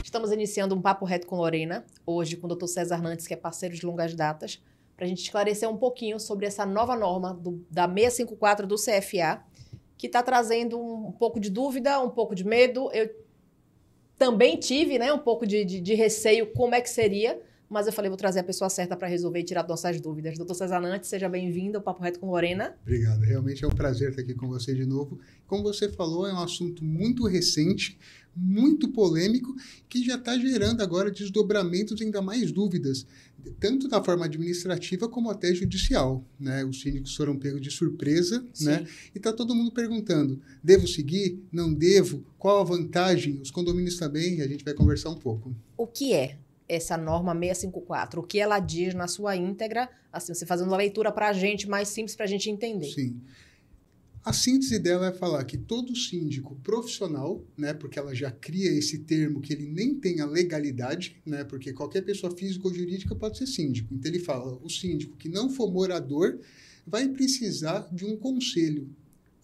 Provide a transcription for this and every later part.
Estamos iniciando um Papo Reto com Lorena, hoje com o Dr. César Nantes, que é parceiro de longas datas, para a gente esclarecer um pouquinho sobre essa nova norma da 654 do CFA, que está trazendo um pouco de dúvida, um pouco de medo. Eu também tive, né, um pouco de receio como é que seria, mas eu falei, vou trazer a pessoa certa para resolver e tirar nossas dúvidas. Dr. César Nantes, seja bem-vindo ao Papo Reto com Lorena. Obrigado, realmente é um prazer estar aqui com você de novo. Como você falou, é um assunto muito recente, muito polêmico, que já está gerando agora desdobramentos e ainda mais dúvidas, tanto na forma administrativa como até judicial, né? Os síndicos foram pegos de surpresa, né? E está todo mundo perguntando, devo seguir? Não devo? Qual a vantagem? Os condomínios também, a gente vai conversar um pouco. O que é essa norma 654? O que ela diz na sua íntegra? Assim, você fazendo uma leitura para a gente, mais simples para a gente entender. Sim. A síntese dela é falar que todo síndico profissional, né, porque ela já cria esse termo que ele nem tem a legalidade, né, porque qualquer pessoa física ou jurídica pode ser síndico. Então ele fala, o síndico que não for morador vai precisar de um conselho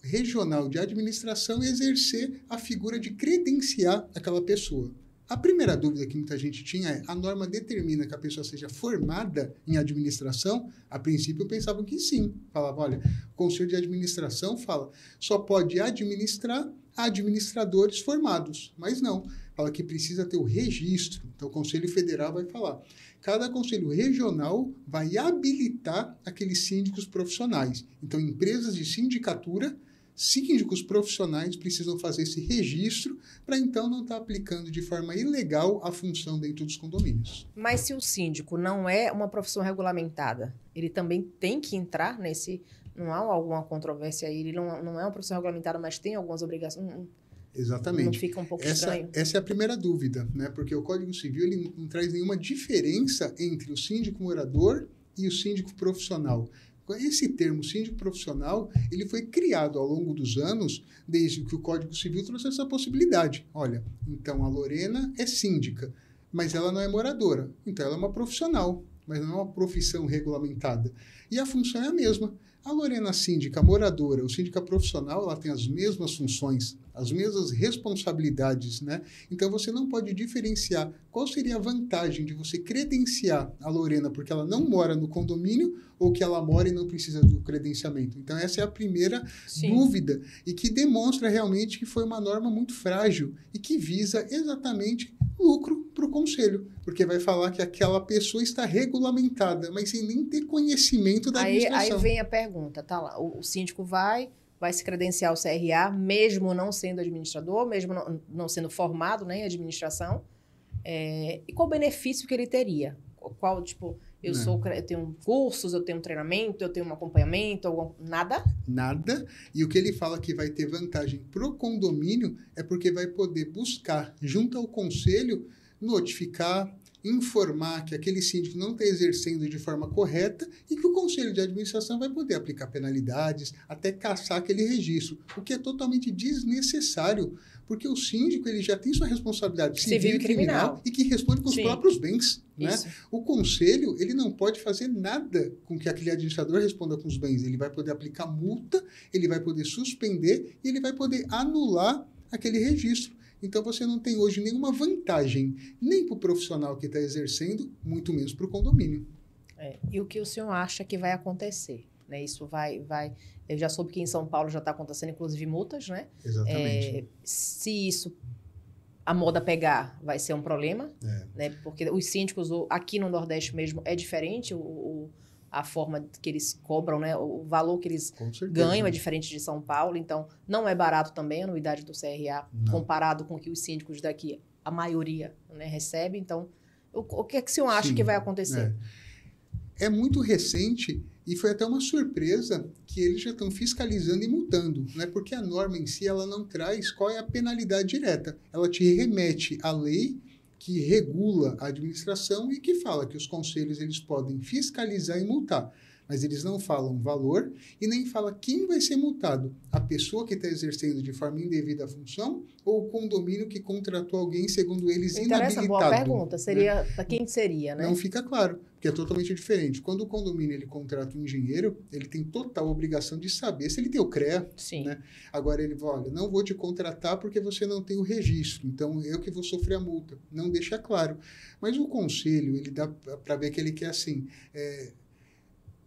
regional de administração e exercer a figura de credenciar aquela pessoa. A primeira dúvida que muita gente tinha é, a norma determina que a pessoa seja formada em administração? A princípio eu pensava que sim. Falava, olha, o Conselho de Administração fala, só pode administrar administradores formados. Mas não, fala que precisa ter o registro. Então o Conselho Federal vai falar, cada Conselho Regional vai habilitar aqueles síndicos profissionais. Então empresas de sindicatura, síndicos profissionais precisam fazer esse registro para então não estar aplicando de forma ilegal a função dentro dos condomínios. Mas se o síndico não é uma profissão regulamentada, ele também tem que entrar nesse... Não há alguma controvérsia aí, ele não é uma profissão regulamentada, mas tem algumas obrigações... Exatamente. Não fica um pouco estranho? Essa é a primeira dúvida, né? Porque o Código Civil ele não traz nenhuma diferença entre o síndico morador e o síndico profissional. Esse termo síndico profissional, ele foi criado ao longo dos anos, desde que o Código Civil trouxe essa possibilidade. Olha, então a Lorena é síndica, mas ela não é moradora. Então ela é uma profissional, mas não é uma profissão regulamentada. E a função é a mesma. A Lorena síndica moradora, o síndica profissional, ela tem as mesmas funções, as mesmas responsabilidades, né? Então você não pode diferenciar qual seria a vantagem de você credenciar a Lorena porque ela não mora no condomínio ou que ela mora e não precisa do credenciamento. Então essa é a primeira dúvida e que demonstra realmente que foi uma norma muito frágil e que visa exatamente lucro para o conselho, porque vai falar que aquela pessoa está regulamentada, mas sem nem ter conhecimento da administração. Aí vem a pergunta, tá lá, o síndico vai se credenciar ao CRA, mesmo não sendo administrador, mesmo não sendo formado, né, em administração, e qual o benefício que ele teria? Qual, tipo, eu tenho cursos, eu tenho um treinamento, eu tenho um acompanhamento, nada? Nada. E o que ele fala que vai ter vantagem pro condomínio é porque vai poder buscar, junto ao conselho, notificar, informar que aquele síndico não está exercendo de forma correta e que o conselho de administração vai poder aplicar penalidades, até caçar aquele registro, o que é totalmente desnecessário, porque o síndico ele já tem sua responsabilidade civil e criminal e que responde com os próprios bens. Né? O conselho ele não pode fazer nada com que aquele administrador responda com os bens. Ele vai poder aplicar multa, ele vai poder suspender e ele vai poder anular aquele registro. Então, você não tem hoje nenhuma vantagem, nem para o profissional que está exercendo, muito menos para o condomínio. E o que o senhor acha que vai acontecer? Né? Isso vai... Eu já soube que em São Paulo já está acontecendo, inclusive, multas, né? Exatamente. Se isso, a moda pegar, vai ser um problema, né? Porque os síndicos, aqui no Nordeste mesmo, é diferente a forma que eles cobram, né? O valor que eles ganham é diferente de São Paulo, então não é barato também a anuidade do CRA, comparado com o que os síndicos daqui, a maioria, né, recebe. Então, o que é que o senhor acha que vai acontecer? É muito recente e foi até uma surpresa que eles já estão fiscalizando e multando, né? Porque a norma em si ela não traz qual é a penalidade direta, ela te remete à lei que regula a administração e que fala que os conselhos eles podem fiscalizar e multar. mas eles não falam valor e nem falam quem vai ser multado. A pessoa que está exercendo de forma indevida a função ou o condomínio que contratou alguém, segundo eles, inabilitado. Boa pergunta. Seria, né? Quem seria, né? Não fica claro, porque é totalmente diferente. Quando o condomínio ele contrata um engenheiro, ele tem total obrigação de saber se ele tem o CREA. Sim. Né? Agora ele fala, olha, não vou te contratar porque você não tem o registro, então eu que vou sofrer a multa. Não deixa claro. Mas o conselho, ele dá para ver que ele quer, assim,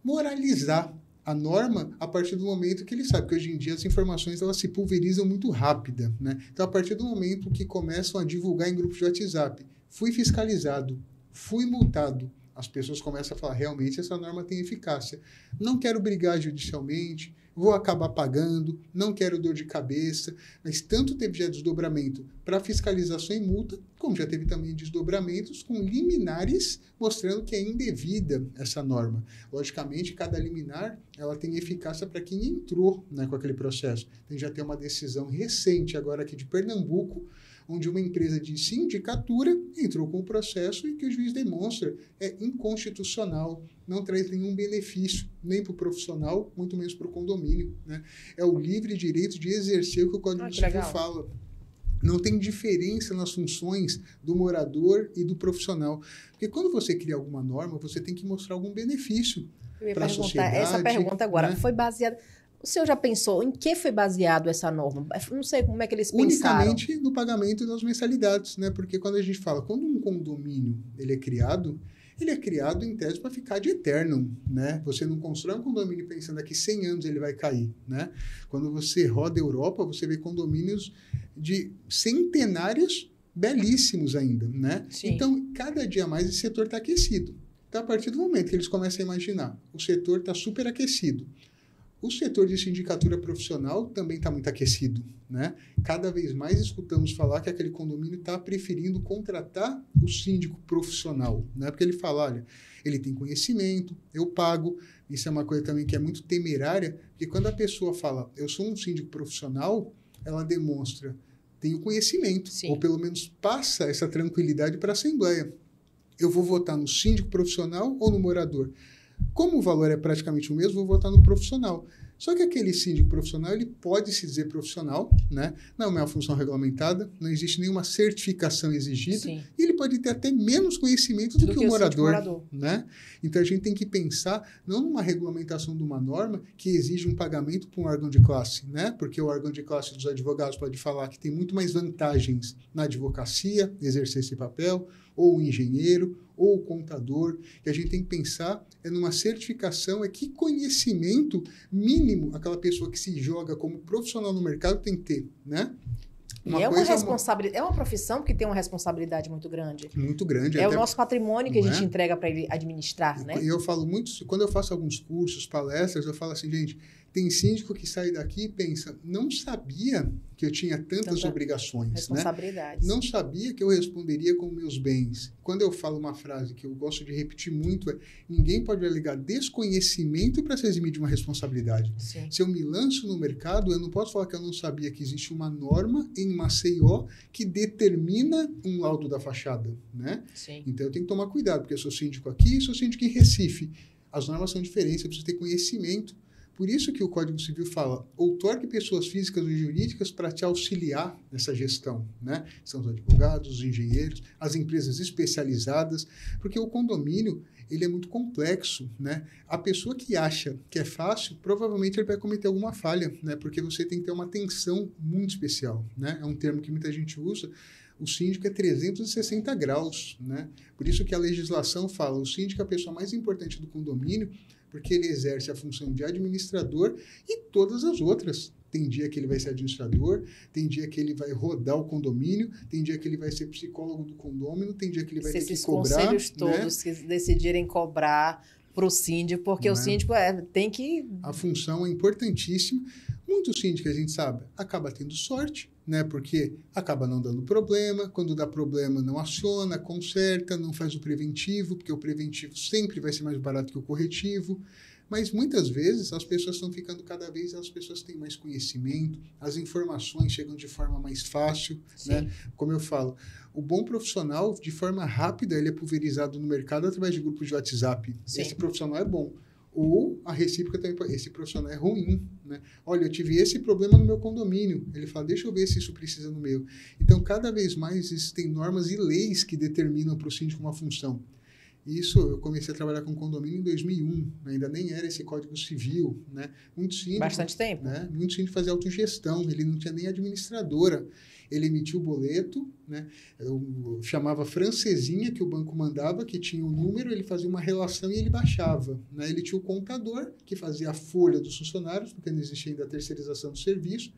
moralizar a norma a partir do momento que ele sabe que hoje em dia as informações elas se pulverizam muito rápida, né? Então, a partir do momento que começam a divulgar em grupos de WhatsApp, fui fiscalizado, fui multado, as pessoas começam a falar, realmente essa norma tem eficácia. Não quero brigar judicialmente, vou acabar pagando, não quero dor de cabeça, mas tanto teve já desdobramento para fiscalização e multa, como já teve também desdobramentos com liminares mostrando que é indevida essa norma. Logicamente, cada liminar ela tem eficácia para quem entrou, né, com aquele processo. Então, já tem uma decisão recente agora aqui de Pernambuco, onde uma empresa de sindicatura entrou com o processo e que o juiz demonstra é inconstitucional, não traz nenhum benefício, nem para o profissional, muito menos para o condomínio. Né? É o livre direito de exercer o que o Código Civil fala. Não tem diferença nas funções do morador e do profissional. Porque quando você cria alguma norma, você tem que mostrar algum benefício para a sociedade. Essa pergunta agora, né? Foi baseada... O senhor já pensou em que foi baseado essa norma? Não sei como é que eles pensaram. Unicamente no pagamento das mensalidades, né? Porque quando a gente fala, quando um condomínio ele é criado em tese para ficar de eterno, né? Você não constrói um condomínio pensando daqui 100 anos ele vai cair, né? Quando você roda a Europa, você vê condomínios de centenários belíssimos ainda, né? Sim. Então, cada dia mais esse setor está aquecido. Então, a partir do momento que eles começam a imaginar, o setor está super aquecido. O setor de sindicatura profissional também está muito aquecido, né? Cada vez mais escutamos falar que aquele condomínio está preferindo contratar o síndico profissional, né? Porque ele fala, olha, ele tem conhecimento, eu pago. Isso é uma coisa também que é muito temerária, porque quando a pessoa fala, eu sou um síndico profissional, ela demonstra, tem o conhecimento, Sim. ou pelo menos passa essa tranquilidade para a Assembleia. Eu vou votar no síndico profissional ou no morador? Como o valor é praticamente o mesmo, vou votar no profissional. Só que aquele síndico profissional, ele pode se dizer profissional, né? Não é uma função regulamentada, não existe nenhuma certificação exigida, Sim. E ele pode ter até menos conhecimento do que o morador, né? Então, a gente tem que pensar não numa regulamentação de uma norma que exige um pagamento para um órgão de classe, né? Porque o órgão de classe dos advogados pode falar que tem muito mais vantagens na advocacia, exercer esse papel, ou o engenheiro, ou o contador, que a gente tem que pensar numa certificação, que conhecimento mínimo aquela pessoa que se joga como profissional no mercado tem que ter, né? É uma responsabilidade, é uma profissão que tem uma responsabilidade muito grande. Muito grande. É o nosso patrimônio que a gente entrega para ele administrar, né? E eu falo muito, quando eu faço alguns cursos, palestras, eu falo assim, gente, tem síndico que sai daqui e pensa, não sabia que eu tinha tantas obrigações, responsabilidades. Né? Não sabia que eu responderia com meus bens. Quando eu falo uma frase que eu gosto de repetir muito, ninguém pode alegar desconhecimento para se eximir de uma responsabilidade. Sim. Se eu me lanço no mercado, eu não posso falar que eu não sabia que existe uma norma em Maceió que determina um laudo da fachada, né? Sim. Então eu tenho que tomar cuidado, porque eu sou síndico aqui e sou síndico em Recife. As normas são diferentes, eu preciso ter conhecimento. Por isso que o Código Civil fala, outorgue pessoas físicas ou jurídicas para te auxiliar nessa gestão, né? São os advogados, os engenheiros, as empresas especializadas, porque o condomínio, ele é muito complexo, né? A pessoa que acha que é fácil, provavelmente ele vai cometer alguma falha, né? Porque você tem que ter uma atenção muito especial, né? É um termo que muita gente usa. O síndico é 360 graus, né? Por isso que a legislação fala, o síndico é a pessoa mais importante do condomínio, porque ele exerce a função de administrador e todas as outras. Tem dia que ele vai ser administrador, tem dia que ele vai rodar o condomínio, tem dia que ele vai ser psicólogo do condomínio, tem dia que ele vai ter que cobrar. Esses conselhos todos, né? Que decidirem cobrar para o síndico, porque o síndico tem que... A função é importantíssima. Muito síndico, a gente sabe, acaba tendo sorte, né? Porque acaba não dando problema, quando dá problema não aciona, conserta, não faz o preventivo, porque o preventivo sempre vai ser mais barato que o corretivo. Mas muitas vezes as pessoas estão ficando cada vez, as pessoas têm mais conhecimento, as informações chegam de forma mais fácil, né? Como eu falo, o bom profissional, de forma rápida, ele é pulverizado no mercado através de grupos de WhatsApp. Sim. Esse profissional é bom. Ou a recíproca também, esse profissional é ruim, né? Olha, eu tive esse problema no meu condomínio. Ele fala, deixa eu ver se isso precisa no meu. Então, cada vez mais existem normas e leis que determinam para o síndico uma função. Isso, eu comecei a trabalhar com condomínio em 2001, ainda nem era esse Código Civil, né? Muito síndico, bastante tempo. Né? Muito síndico fazia autogestão, ele não tinha nem administradora. Ele emitia o boleto, né? Eu chamava francesinha, que o banco mandava, que tinha o número, ele fazia uma relação e ele baixava, né? Ele tinha o contador, que fazia a folha dos funcionários, porque não existia ainda a terceirização do serviço.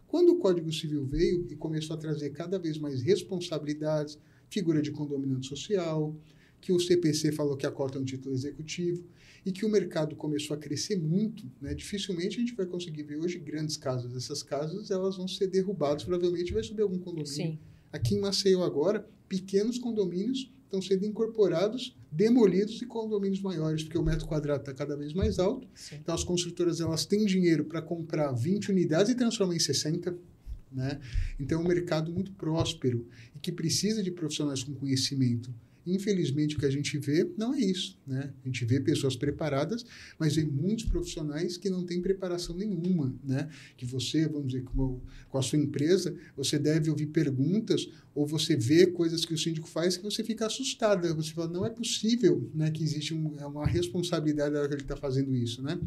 Quando o Código Civil veio e começou a trazer cada vez mais responsabilidades, figura de condominante social, que o CPC falou que a cota é um título executivo, e que o mercado começou a crescer muito, né? Dificilmente a gente vai conseguir ver hoje grandes casas. Essas casas elas vão ser derrubadas, provavelmente vai subir algum condomínio. Sim. Aqui em Maceió agora, pequenos condomínios estão sendo incorporados, demolidos, e condomínios maiores, porque o metro quadrado está cada vez mais alto. Sim. Então as construtoras elas têm dinheiro para comprar 20 unidades e transformar em 60. Né? Então é um mercado muito próspero e que precisa de profissionais com conhecimento. Infelizmente, o que a gente vê não é isso, né? A gente vê pessoas preparadas, mas vê muitos profissionais que não têm preparação nenhuma, né? Que você, vamos dizer, com a sua empresa, você deve ouvir perguntas ou você vê coisas que o síndico faz que você fica assustada. Você fala, não é possível, né, que existe uma responsabilidade da hora que ele está fazendo isso, né?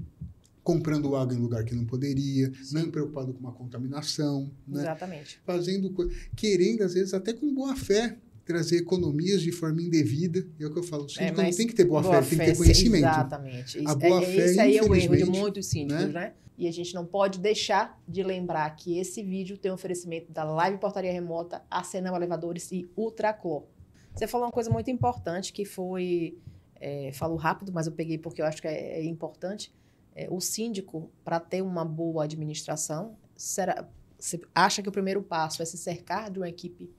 Comprando água em lugar que não poderia, Sim. não preocupado com uma contaminação, né? Exatamente. Querendo, às vezes, até com boa fé, trazer economias de forma indevida. É o que eu falo, o síndico não tem que ter boa fé, ele tem que ter conhecimento. Exatamente. A boa fé, esse aí é o erro de infelizmente, muitos síndicos, né? E a gente não pode deixar de lembrar que esse vídeo tem um oferecimento da Live Portaria Remota, Arsenal Elevadores e Ultraclor. Você falou uma coisa muito importante que foi... falo rápido, mas eu peguei porque eu acho que é importante. O síndico, para ter uma boa administração, você acha que o primeiro passo é se cercar de uma equipe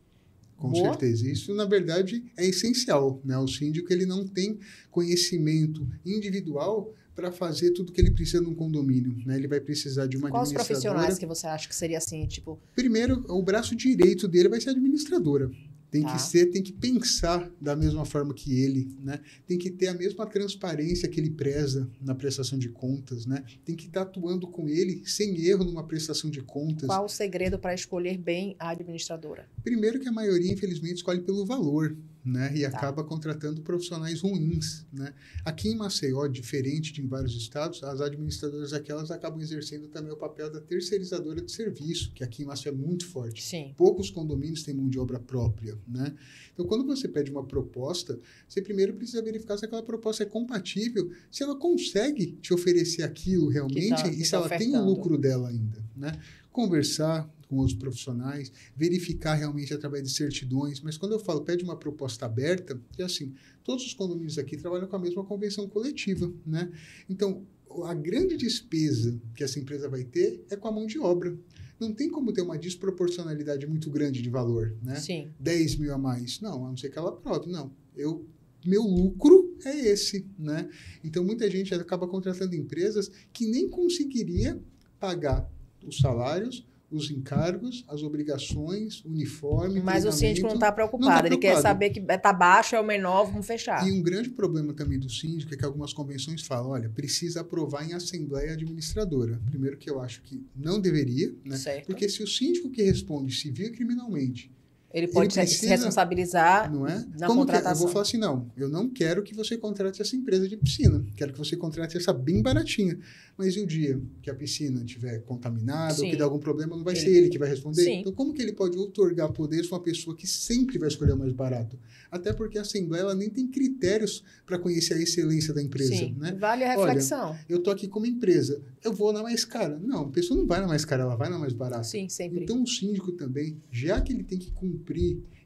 com boa? certeza. Isso, na verdade, é essencial, né? O síndico ele não tem conhecimento individual para fazer tudo que ele precisa num condomínio, né? Ele vai precisar de uma Quais administradora. Quais profissionais que você acha que seria assim, tipo... Primeiro, o braço direito dele vai ser a administradora. Tem Tá. tem que pensar da mesma forma que ele, né? Tem que ter a mesma transparência que ele preza na prestação de contas, né? Tem que estar atuando com ele sem erro numa prestação de contas. Qual o segredo para escolher bem a administradora? Primeiro que a maioria, infelizmente, escolhe pelo valor, né? E Tá. acaba contratando profissionais ruins, né? Aqui em Maceió, diferente de em vários estados, as administradoras aquelas acabam exercendo também o papel da terceirizadora de serviço, que aqui em Maceió é muito forte. Sim. Poucos condomínios têm mão de obra própria, né? Então, quando você pede uma proposta, você primeiro precisa verificar se aquela proposta é compatível, se ela consegue te oferecer aquilo realmente e se ela tem o lucro dela ainda, né? Conversar com os profissionais, verificar realmente através de certidões, mas quando eu falo pede uma proposta aberta, é assim, todos os condomínios aqui trabalham com a mesma convenção coletiva, né? Então, a grande despesa que essa empresa vai ter é com a mão de obra. Não tem como ter uma desproporcionalidade muito grande de valor, né? Sim. 10 mil a mais. Não, a não ser que ela prove. Não, meu lucro é esse, né? Então, muita gente acaba contratando empresas que nem conseguiria pagar os salários, os encargos, as obrigações, uniforme, mas o síndico não está preocupado. Ele quer saber que está baixo, é o menor, vamos fechar. E um grande problema também do síndico é que algumas convenções falam, olha, precisa aprovar em assembleia administradora. Primeiro que eu acho que não deveria, né? Certo. Porque se o síndico que responde civil e criminalmente, ele pode se responsabilizar não é? na Como contratação. Eu vou falar assim, não, eu não quero que você contrate essa empresa de piscina, quero que você contrate essa bem baratinha. Mas e o dia que a piscina estiver contaminada ou que der algum problema, não vai ser ele que vai responder? Sim. Então, como que ele pode outorgar poderes para uma pessoa que sempre vai escolher o mais barato? Até porque a Assembleia ela nem tem critérios para conhecer a excelência da empresa. Sim. Né? Vale a reflexão. Olha, eu estou aqui como empresa, eu vou na mais cara. Não, a pessoa não vai na mais cara, ela vai na mais barata. Sim, sempre. Então, o síndico também, já que ele tem que cumprir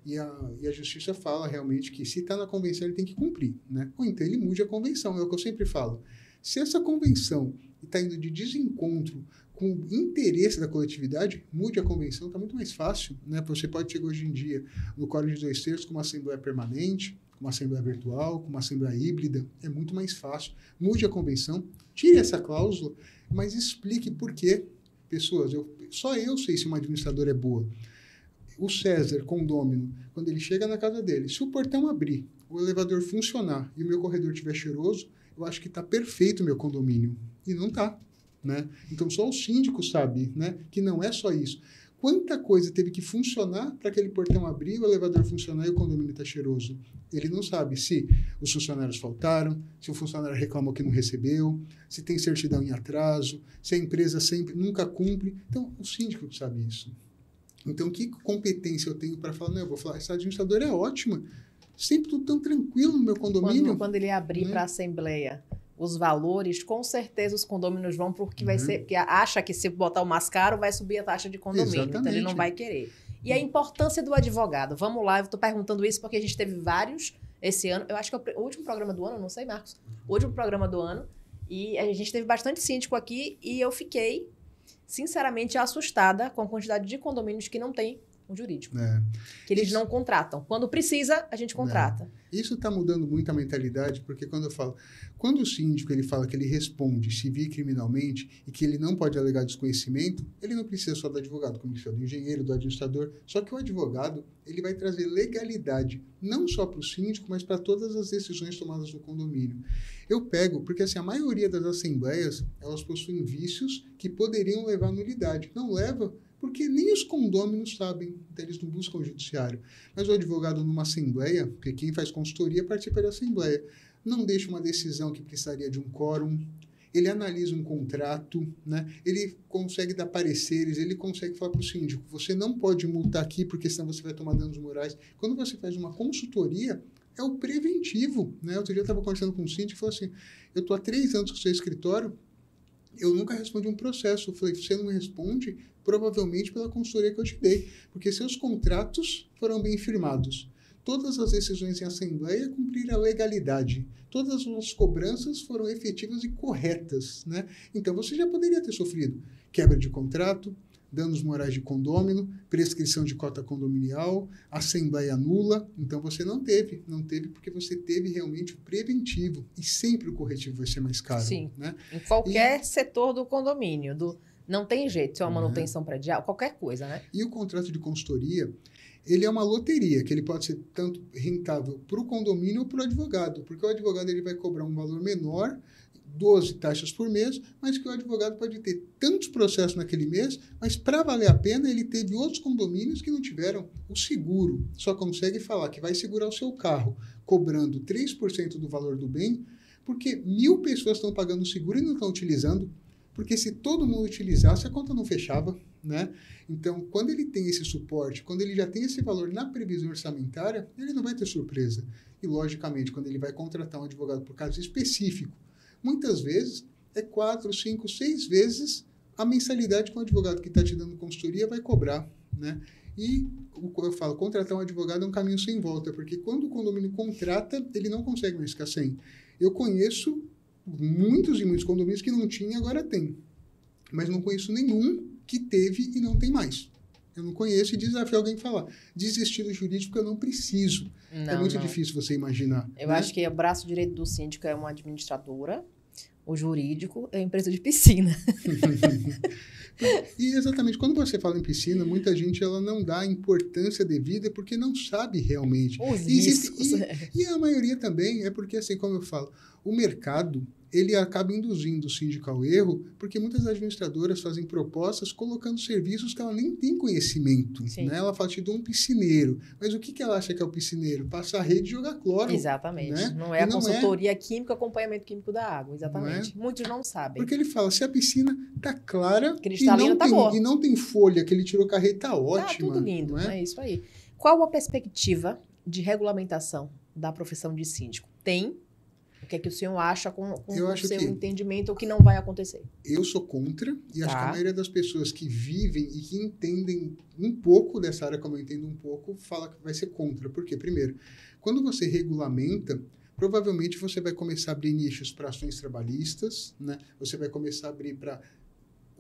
e a justiça fala realmente que se está na convenção, ele tem que cumprir, né? Ou então ele mude a convenção, é o que eu sempre falo. Se essa convenção está indo de desencontro com o interesse da coletividade, mude a convenção, está muito mais fácil, né? Você pode chegar hoje em dia no Código de 2/3 com uma assembleia permanente, com uma assembleia virtual, com uma assembleia híbrida, é muito mais fácil. Mude a convenção, tire essa cláusula, mas explique por quê. Pessoas, só eu sei se uma administradora é boa. O César, condômino, quando ele chega na casa dele, se o portão abrir, o elevador funcionar e o meu corredor estiver cheiroso, eu acho que está perfeito o meu condomínio. E não está, né? Então, só o síndico sabe, né, que não é só isso. Quanta coisa teve que funcionar para aquele portão abrir, o elevador funcionar e o condomínio está cheiroso? Ele não sabe se os funcionários faltaram, se o funcionário reclamou que não recebeu, se tem certidão em atraso, se a empresa sempre nunca cumpre. Então, o síndico sabe isso. Então, que competência eu tenho para falar? Não, eu vou falar, essa administradora é ótima, sempre tudo tão tranquilo no meu condomínio. Quando ele abrir para a Assembleia os valores, com certeza os condôminos vão porque vai ser, porque acha que se botar o mais caro vai subir a taxa de condomínio, Exatamente. então ele não vai querer. E a importância do advogado, vamos lá, eu estou perguntando isso porque a gente teve vários esse ano, eu acho que é o último programa do ano, não sei, Marcos, o último programa do ano, e a gente teve bastante síndico aqui e eu fiquei, sinceramente, assustada com a quantidade de condomínios que não tem um jurídico. Que eles não contratam. Quando precisa, a gente contrata. Isso está mudando muito a mentalidade, porque quando o síndico ele fala que ele responde civil e criminalmente e que ele não pode alegar desconhecimento, ele não precisa só do advogado, como precisa do engenheiro, do administrador. Só que o advogado ele vai trazer legalidade, não só para o síndico, mas para todas as decisões tomadas no condomínio. Eu pego, porque assim, a maioria das assembleias, elas possuem vícios que poderiam levar à nulidade. Não leva, porque nem os condôminos sabem, então eles não buscam o judiciário. Mas o advogado numa assembleia, porque quem faz consultoria participa da assembleia, não deixa uma decisão que precisaria de um quórum, ele analisa um contrato, né? Ele consegue dar pareceres, ele consegue falar para o síndico, você não pode multar aqui porque senão você vai tomar danos morais. Quando você faz uma consultoria, é o preventivo, né? Outro dia eu estava conversando com um síndico e falou assim, eu estou há 3 anos com o seu escritório, eu nunca respondi um processo. Eu falei, você não responde provavelmente pela consultoria que eu te dei, porque seus contratos foram bem firmados. Todas as decisões em assembleia cumpriram a legalidade. Todas as suas cobranças foram efetivas e corretas, né? Então, você já poderia ter sofrido quebra de contrato, danos morais de condômino, prescrição de cota condominial, assembleia nula. Então, você não teve. Não teve porque você teve realmente o preventivo. E sempre o corretivo vai ser mais caro. Sim, né? Em qualquer setor do condomínio. Não tem jeito, se é uma manutenção predial, qualquer coisa, né? E o contrato de consultoria, ele é uma loteria, que ele pode ser tanto rentável para o condomínio ou para o advogado, porque o advogado ele vai cobrar um valor menor, 12 taxas por mês, mas que o advogado pode ter tantos processos naquele mês, mas para valer a pena ele teve outros condomínios que não tiveram. O seguro só consegue falar que vai segurar o seu carro cobrando 3% do valor do bem, porque 1.000 pessoas estão pagando o seguro e não estão utilizando. Porque se todo mundo utilizasse, a conta não fechava, né? Então, quando ele tem esse suporte, quando ele já tem esse valor na previsão orçamentária, ele não vai ter surpresa. E, logicamente, quando ele vai contratar um advogado por caso específico, muitas vezes é 4, 5, 6 vezes a mensalidade que um advogado que está te dando consultoria vai cobrar, né? E, eu falo, contratar um advogado é um caminho sem volta, porque quando o condomínio contrata, ele não consegue mais ficar sem. Eu conheço muitos e muitos condomínios que não tinha, agora tem. Mas não conheço nenhum que teve e não tem mais. Eu não conheço e desafio alguém a falar. Desistir do jurídico eu não preciso. Não, é muito difícil você imaginar. Eu acho que o braço direito do síndico é uma administradora, o jurídico é a empresa de piscina. E exatamente, quando você fala em piscina, muita gente ela não dá a importância devida porque não sabe realmente. Os riscos. E a maioria também é porque, assim, como eu falo, o mercado ele acaba induzindo o síndico ao erro, porque muitas administradoras fazem propostas colocando serviços que ela nem tem conhecimento. Né? Ela fala, te dou um piscineiro. Mas o que ela acha que é o piscineiro? Passar a rede e jogar cloro. Exatamente. Né? Não é a consultoria química, acompanhamento químico da água. Exatamente. Muitos não sabem. Porque ele fala, se a piscina está clara e não tem folha que ele tirou carreira, está ótima. Tá tudo lindo. É isso aí. Qual a perspectiva de regulamentação da profissão de síndico? Tem? O que é que o senhor acha com o seu entendimento, o que não vai acontecer? Eu sou contra, e acho que a maioria das pessoas que vivem e que entendem um pouco dessa área, como eu entendo um pouco, fala que vai ser contra. Por quê? Primeiro, quando você regulamenta, provavelmente você vai começar a abrir nichos para ações trabalhistas, né? Você vai começar a abrir para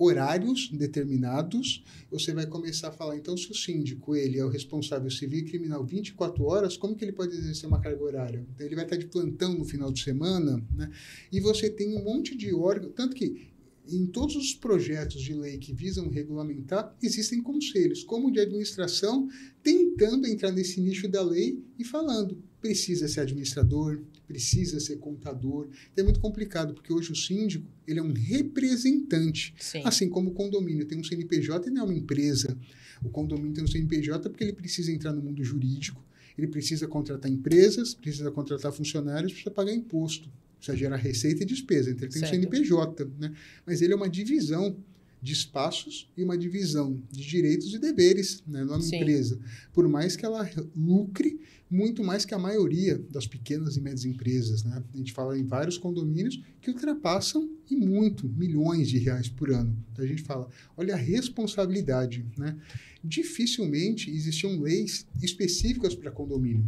horários determinados, você vai começar a falar, então, se o síndico, ele é o responsável civil e criminal 24 horas, como que ele pode exercer uma carga horária? Então, ele vai estar de plantão no final de semana, né? E você tem um monte de órgão, tanto que em todos os projetos de lei que visam regulamentar, existem conselhos, como o de administração, tentando entrar nesse nicho da lei e falando, precisa ser administrador, precisa ser contador. Então é muito complicado, porque hoje o síndico ele é um representante, Sim. assim como o condomínio tem um CNPJ e não é uma empresa. O condomínio tem um CNPJ porque ele precisa entrar no mundo jurídico, ele precisa contratar empresas, precisa contratar funcionários, precisa pagar imposto. Precisa gerar receita e despesa. Então, ele tem um CNPJ, né? Mas ele é uma divisão de espaços e uma divisão de direitos e deveres, né? Não é uma empresa. Por mais que ela lucre muito mais que a maioria das pequenas e médias empresas, né? A gente fala em vários condomínios que ultrapassam e muito milhões de reais por ano. Então, a gente fala, olha a responsabilidade, né? Dificilmente existiam leis específicas para condomínio.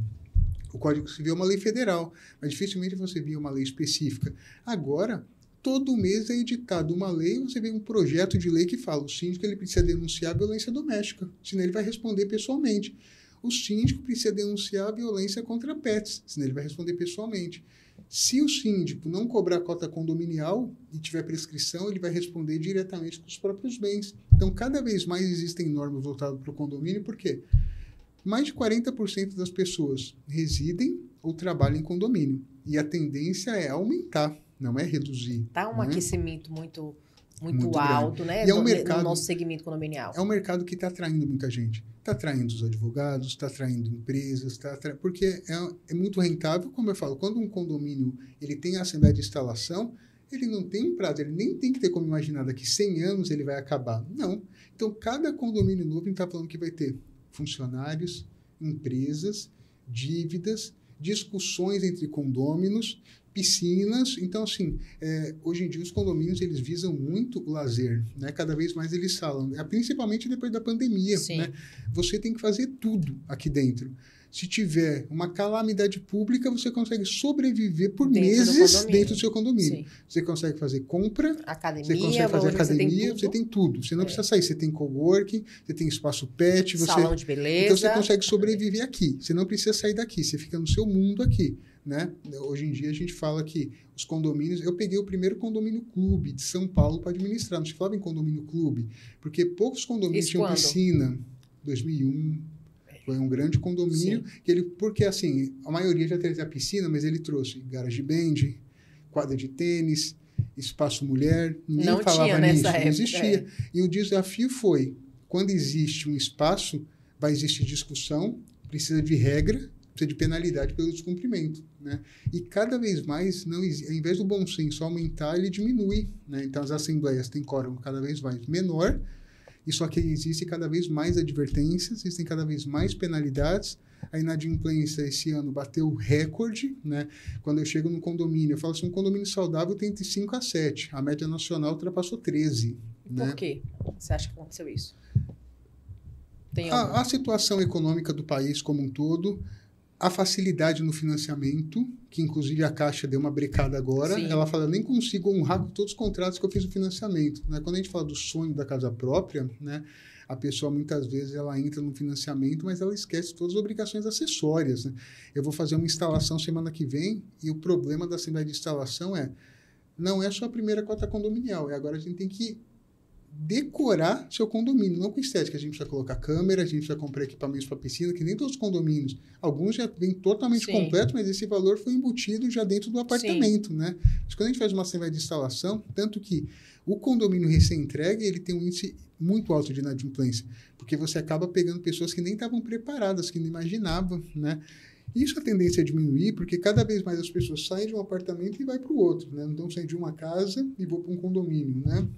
O Código Civil é uma lei federal, mas dificilmente você via uma lei específica. Agora, todo mês é editado uma lei, você vê um projeto de lei que fala o síndico ele precisa denunciar a violência doméstica, senão ele vai responder pessoalmente. O síndico precisa denunciar a violência contra pets, senão ele vai responder pessoalmente. Se o síndico não cobrar a cota condominial e tiver prescrição, ele vai responder diretamente com os próprios bens. Então, cada vez mais existem normas voltadas para o condomínio, por quê? Mais de 40% das pessoas residem ou trabalham em condomínio. E a tendência é aumentar, não é reduzir. Está um aquecimento muito Muito alto, né? E é um mercado, no nosso segmento condominial. É um mercado que está atraindo muita gente. Está atraindo os advogados, está atraindo empresas, porque é muito rentável, como eu falo, quando um condomínio ele tem a assembleia de instalação, ele não tem um prazo, ele nem tem que ter como imaginar daqui 100 anos ele vai acabar. Não. Então, cada condomínio novo, a gente está falando que vai ter funcionários, empresas, dívidas, discussões entre condôminos, piscinas. Então, assim, hoje em dia os condomínios eles visam muito o lazer, né? Cada vez mais eles falam, principalmente depois da pandemia, né? Você tem que fazer tudo aqui dentro. Se tiver uma calamidade pública, você consegue sobreviver por meses dentro do seu condomínio. Sim. Você consegue fazer compra, academia, você consegue fazer academia, você tem tudo. Você não precisa sair, você tem coworking, você tem espaço pet, salão de beleza. Então você consegue sobreviver aqui. Você não precisa sair daqui, você fica no seu mundo aqui, né? Hoje em dia a gente fala que os condomínios... Eu peguei o primeiro condomínio clube de São Paulo para administrar. Não se falava em condomínio clube, porque poucos condomínios tinham piscina. 2001... Foi um grande condomínio, porque assim, a maioria já trazia piscina, mas ele trouxe garage band, quadra de tênis, espaço mulher, ninguém não falava tinha nisso, nessa época, não existia. E o desafio foi, quando existe um espaço, vai existir discussão, precisa de regra, precisa de penalidade pelo descumprimento, né? E cada vez mais, ao invés do bom senso aumentar, ele diminui, né? Então as assembleias têm quórum cada vez mais menor, e só que existe cada vez mais advertências, existem cada vez mais penalidades. A inadimplência esse ano bateu recorde, né? Quando eu chego no condomínio, eu falo assim, um condomínio saudável tem entre 5 a 7. A média nacional ultrapassou 13. Né? Por quê? Você acha que aconteceu isso? A situação econômica do país como um todo, a facilidade no financiamento, que inclusive a Caixa deu uma brecada agora, ela fala, eu nem consigo honrar com todos os contratos que eu fiz no financiamento. Né? Quando a gente fala do sonho da casa própria, né, a pessoa muitas vezes ela entra no financiamento, mas ela esquece todas as obrigações acessórias. Né? Eu vou fazer uma instalação semana que vem e o problema da assembleia de instalação não é só a primeira cota condominial, agora a gente tem que decorar seu condomínio, não com estética. A gente precisa colocar câmera, a gente precisa comprar equipamentos para piscina, que nem todos os condomínios. Alguns já vêm totalmente completos, mas esse valor foi embutido já dentro do apartamento, né? Mas quando a gente faz uma assembleia de instalação, tanto que o condomínio recém-entregue, ele tem um índice muito alto de inadimplência, porque você acaba pegando pessoas que nem estavam preparadas, que não imaginavam, né? Isso a tendência é diminuir, porque cada vez mais as pessoas saem de um apartamento e vai para o outro, né? Então, saem de uma casa e vou para um condomínio, né?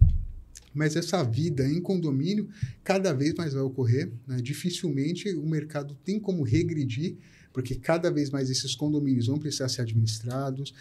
Mas essa vida em condomínio cada vez mais vai ocorrer, né? Dificilmente o mercado tem como regredir, porque cada vez mais esses condomínios vão precisar ser administrados.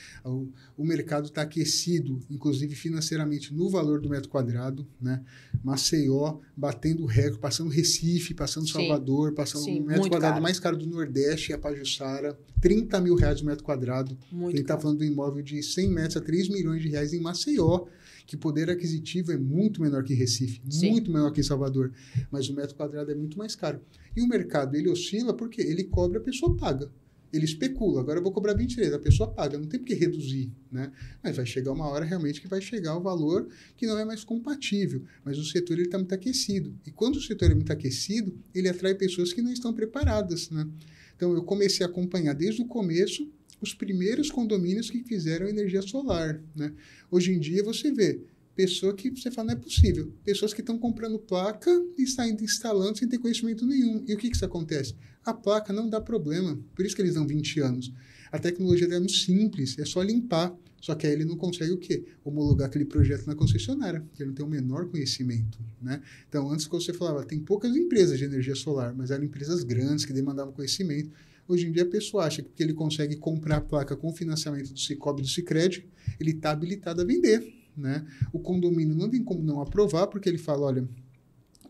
O mercado está aquecido, inclusive financeiramente, no valor do metro quadrado, né? Maceió batendo recorde, passando Recife, passando Salvador, passando o metro quadrado mais caro do Nordeste, a Pajuçara, R$30 mil o metro quadrado. Ele está falando de um imóvel de 100 metros a 3 milhões de reais em Maceió, que poder aquisitivo é muito menor que Recife, muito menor que Salvador, mas o metro quadrado é muito mais caro. E o mercado, ele oscila porque ele cobra, a pessoa paga. ele especula. Agora eu vou cobrar 23, a pessoa paga, não tem por que reduzir, né? Mas vai chegar uma hora realmente que vai chegar o valor que não é mais compatível. Mas o setor está muito aquecido. E quando o setor é muito aquecido, ele atrai pessoas que não estão preparadas, né? Então eu comecei a acompanhar desde o começo os primeiros condomínios que fizeram energia solar, né? Hoje em dia você vê pessoa que você fala, não é possível. Pessoas que estão comprando placa e saindo instalando sem ter conhecimento nenhum. E o que isso acontece? A placa não dá problema. Por isso que eles dão 20 anos. A tecnologia é muito simples, é só limpar. Só que aí ele não consegue o quê? Homologar aquele projeto na concessionária, porque ele não tem o menor conhecimento, né? Então, antes que você falava, tem poucas empresas de energia solar, mas eram empresas grandes que demandavam conhecimento. Hoje em dia a pessoa acha que porque ele consegue comprar a placa com financiamento do Sicoob e do Sicredi, ele está habilitado a vender, né? O condomínio não tem como não aprovar, porque ele fala, olha,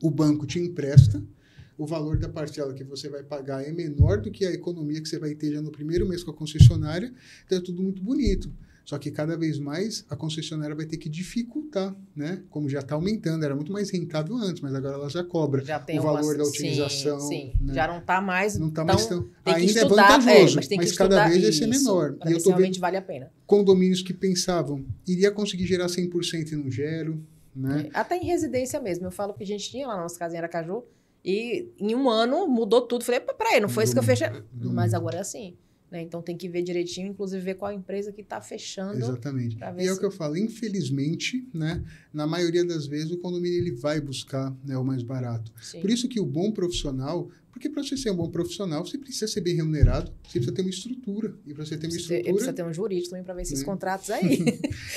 o banco te empresta, o valor da parcela que você vai pagar é menor do que a economia que você vai ter já no primeiro mês com a concessionária, então é tudo muito bonito. Só que cada vez mais a concessionária vai ter que dificultar, né? Como já está aumentando, era muito mais rentável antes, mas agora ela já cobra já tem o valor da utilização. Sim. Né? Já não está mais, não tá mais tão... Tem que ainda estudar, é vantajoso, mas tem que mas cada vez vai ser isso, menor. Para ver se realmente vale a pena. Condomínios que pensavam, iria conseguir gerar 100% e não gero, né? Até em residência mesmo. Eu falo que a gente tinha lá na nossa casa em Aracaju e em um ano mudou tudo. Falei, peraí, não foi isso que eu fechei. Mas agora é assim. Né? Então tem que ver direitinho, inclusive ver qual empresa que está fechando. Exatamente. E é o que eu falo, infelizmente, né, na maioria das vezes o condomínio ele vai buscar, né, o mais barato. Sim. Por isso que o bom profissional, porque para você ser um bom profissional, você precisa ser bem remunerado, você precisa ter uma estrutura. E para você ter uma estrutura... Precisa ter um jurídico também para ver esses contratos aí.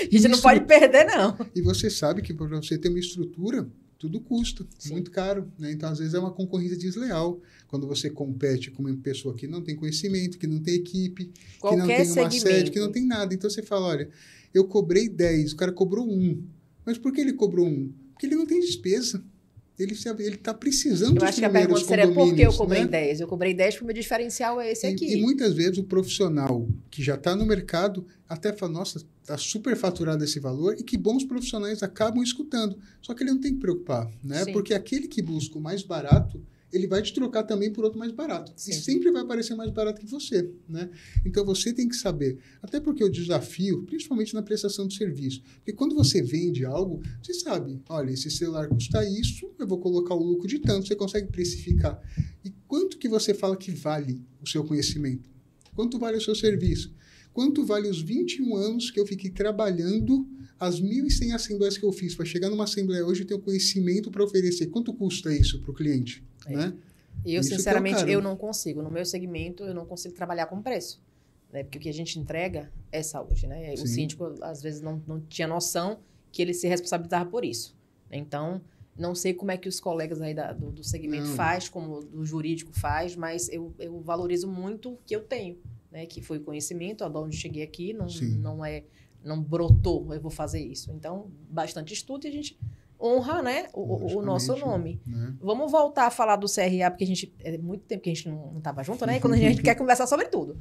A gente não pode perder, não. E você sabe que para você ter uma estrutura, tudo custa, muito caro, né? Então, às vezes, é uma concorrência desleal. Quando você compete com uma pessoa que não tem conhecimento, que não tem equipe, que não tem uma sede, que não tem nada. Então, você fala, olha, eu cobrei 10, o cara cobrou 1. Mas por que ele cobrou 1? Porque ele não tem despesa. Ele está precisando dos primeiros condomínios. Eu acho que a pergunta seria por que eu cobrei 10? Eu cobrei 10 porque o meu diferencial é esse aqui. E muitas vezes o profissional que já está no mercado até fala, nossa, está super faturado esse valor e que bons profissionais acabam escutando. Só que ele não tem que preocupar, né? Sim. Porque aquele que busca o mais barato, ele vai te trocar também por outro mais barato. Sim. E sempre vai parecer mais barato que você, né? Então, você tem que saber. Até porque o desafio, principalmente na prestação de serviço, porque quando você vende algo, você sabe, olha, esse celular custa isso, eu vou colocar o lucro de tanto, você consegue precificar. E quanto que você fala que vale o seu conhecimento? Quanto vale o seu serviço? Quanto vale os 21 anos que eu fiquei trabalhando, as 1.100 assembleias que eu fiz, para chegar numa assembleia hoje e ter o conhecimento para oferecer? Quanto custa isso para o cliente? Né? Eu, sinceramente, eu não consigo. No meu segmento, eu não consigo trabalhar com preço. Né? Porque o que a gente entrega é saúde. Né? O síndico, às vezes, não tinha noção que ele se responsabilizava por isso. Então, não sei como é que os colegas aí do segmento faz, como o jurídico faz, mas eu valorizo muito o que eu tenho. Né? Que foi conhecimento, de onde cheguei aqui, não brotou, eu vou fazer isso. Então, bastante estudo e a gente honra, né, o nosso nome. Né? Vamos voltar a falar do CRA, porque a gente é muito tempo que a gente não estava junto, né? E quando a gente quer conversar sobre tudo.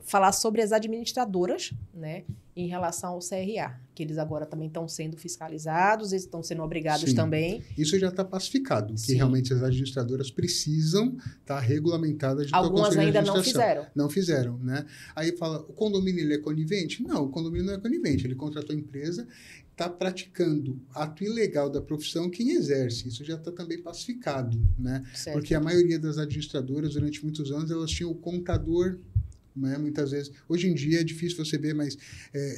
Falar sobre as administradoras, né, em relação ao CRA, que eles agora também estão sendo fiscalizados, eles estão sendo obrigados também. Isso já está pacificado, que realmente as administradoras precisam estar regulamentadas de Algumas ainda não fizeram. Não fizeram, né? Aí fala, o condomínio ele é conivente? Não, o condomínio não é conivente, ele contratou a empresa, está praticando ato ilegal da profissão quem exerce. Isso já está também pacificado, né? Certo. Porque a maioria das administradoras, durante muitos anos, elas tinham o contador, né? Muitas vezes, hoje em dia é difícil você ver, mas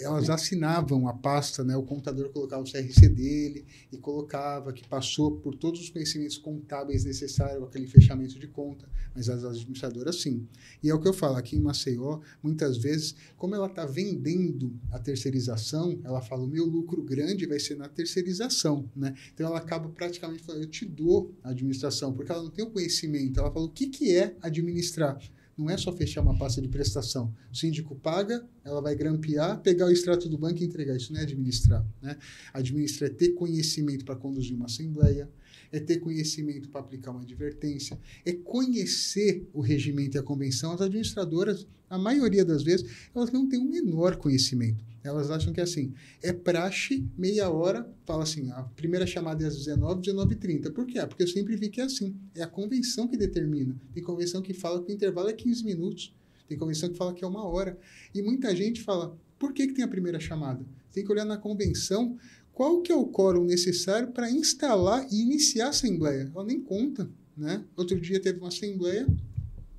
elas assinavam a pasta, né? O contador colocava o CRC dele e colocava que passou por todos os conhecimentos contábeis necessários aquele fechamento de conta, mas as administradoras sim. E é o que eu falo, aqui em Maceió, muitas vezes, como ela está vendendo a terceirização, ela fala, o meu lucro grande vai ser na terceirização, né? Então ela acaba praticamente falando, eu te dou a administração, porque ela não tem o conhecimento, ela fala, o que é administrar? Não é só fechar uma pasta de prestação. O síndico paga, ela vai grampear, pegar o extrato do banco e entregar. Isso não é administrar, né? Administrar é ter conhecimento para conduzir uma assembleia, é ter conhecimento para aplicar uma advertência, é conhecer o regimento e a convenção. As administradoras, a maioria das vezes, elas não têm o menor conhecimento. Elas acham que assim, é praxe, meia hora, fala assim, a primeira chamada é às 19, 19h30. Por quê? Porque eu sempre vi que é assim. É a convenção que determina. Tem convenção que fala que o intervalo é 15 minutos. Tem convenção que fala que é 1 hora. E muita gente fala, por que tem a primeira chamada? Tem que olhar na convenção qual que é o quórum necessário para instalar e iniciar a assembleia. Ela nem conta, né? Outro dia teve uma assembleia,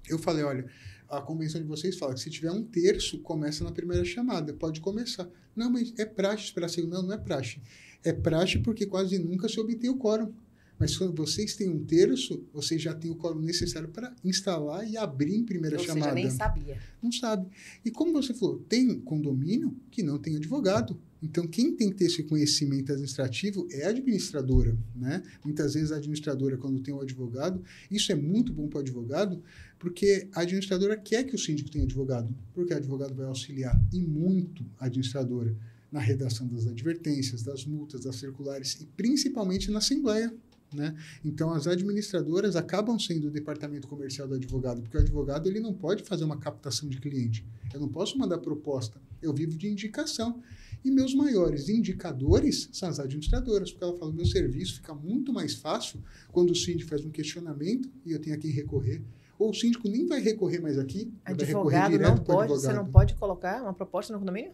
eu falei, olha, a convenção de vocês fala que se tiver 1/3, começa na primeira chamada, pode começar. Não, mas é praxe esperar a segunda. Não, não é praxe. É praxe porque quase nunca se obtém o quórum. Mas quando vocês têm 1/3, vocês já têm o quórum necessário para instalar e abrir em primeira chamada. Ou seja, nem sabia. Não sabe. E como você falou, tem condomínio que não tem advogado. Então, quem tem que ter esse conhecimento administrativo é a administradora, né? Muitas vezes a administradora, quando tem um advogado, isso é muito bom para o advogado, porque a administradora quer que o síndico tenha advogado, porque o advogado vai auxiliar, e muito a administradora, na redação das advertências, das multas, das circulares, e principalmente na assembleia, né? Então, as administradoras acabam sendo o departamento comercial do advogado, porque o advogado ele não pode fazer uma captação de cliente. Eu não posso mandar proposta, eu vivo de indicação. E meus maiores indicadores são as administradoras, porque ela fala, meu serviço fica muito mais fácil quando o síndico faz um questionamento e eu tenho a quem recorrer. Ou o síndico nem vai recorrer mais aqui, advogado vai recorrer direto para o advogado. Você não pode colocar uma proposta no condomínio?